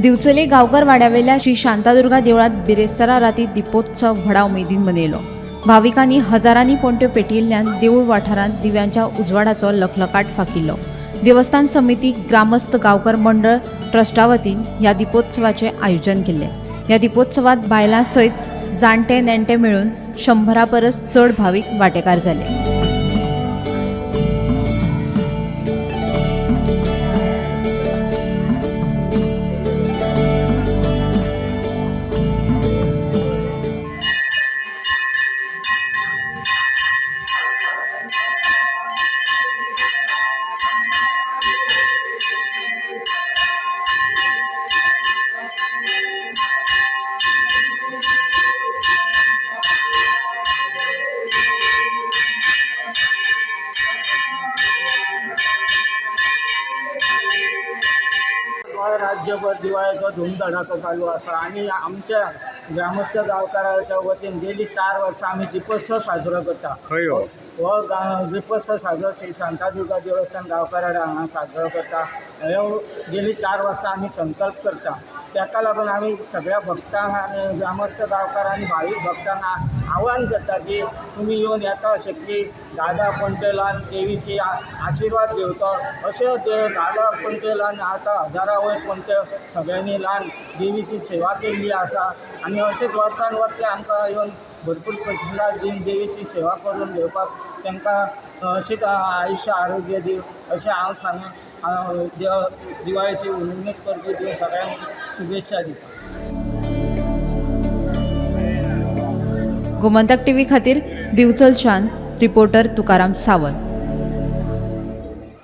दिवचले गांवकार वाड्यावेल्या श्री शांतादुर्गा देवळात बिरेस्तारा राती दीपोत्सव व्हडा उमेदीन मनयलो। भाविकांनी हजारांनी पोंट्यो पेटयिल्ल्यान देवूळ वाठारांत दिव्यांच्या उजवाडाचो लखलकाट फाकिल्लो। देवस्थान समिती, ग्रामस्थ, गांवकार मंडळ ट्रस्टा वतीन ह्या दीपोत्सवाचे आयोजन केले। ह्या दीपोत्सवात बायलां सयत जाणटे नेणटे मेळून 100 परस चड भाविक वांटेकार जाले। राज्यभर दिवाळीचो धूमधडाको चालू आसा आणि आमच्या ग्रामस्थ गांवकाराच्या वतीन गेली 4 वर्सां आमी दीपोत्सव साजरो करता। हो दीपोत्सव साजरो श्री शांतादुर्गा देवस्थान गांवकारां हांगा साजरो करता। ह्यो गेली 4 वर्सां आमी संकल्प करता। ताका लागून आमी सगळ्या भक्तांक आनी ग्रामस्थ गांवकार आनी भावीक भक्तांक आव्हान करता की तुमी येवन येता शक्ती दादा पंटेलान देवीची आशिर्वाद घेवचो। अशें दादा पंटेलान आतां हजारा वयर पंटे सगळ्यांनी ल्हान देवीची सेवा केल्ली आसा आनी अशेंच वर्सान वर्स आमकां येवन भरपूर प्रतिसाद दिन देवीची सेवा करून घेवपाक तांकां अशीच आयुश्य आरोग्य दिव अशें हांव सांगून देव दिवाळीची उमेद करपी देव सगळ्यांक शुभेच्छा दिता। गोमंतक टीव्ही खातीर दिवचलच्यान रिपोर्टर तुकाराम सावंत।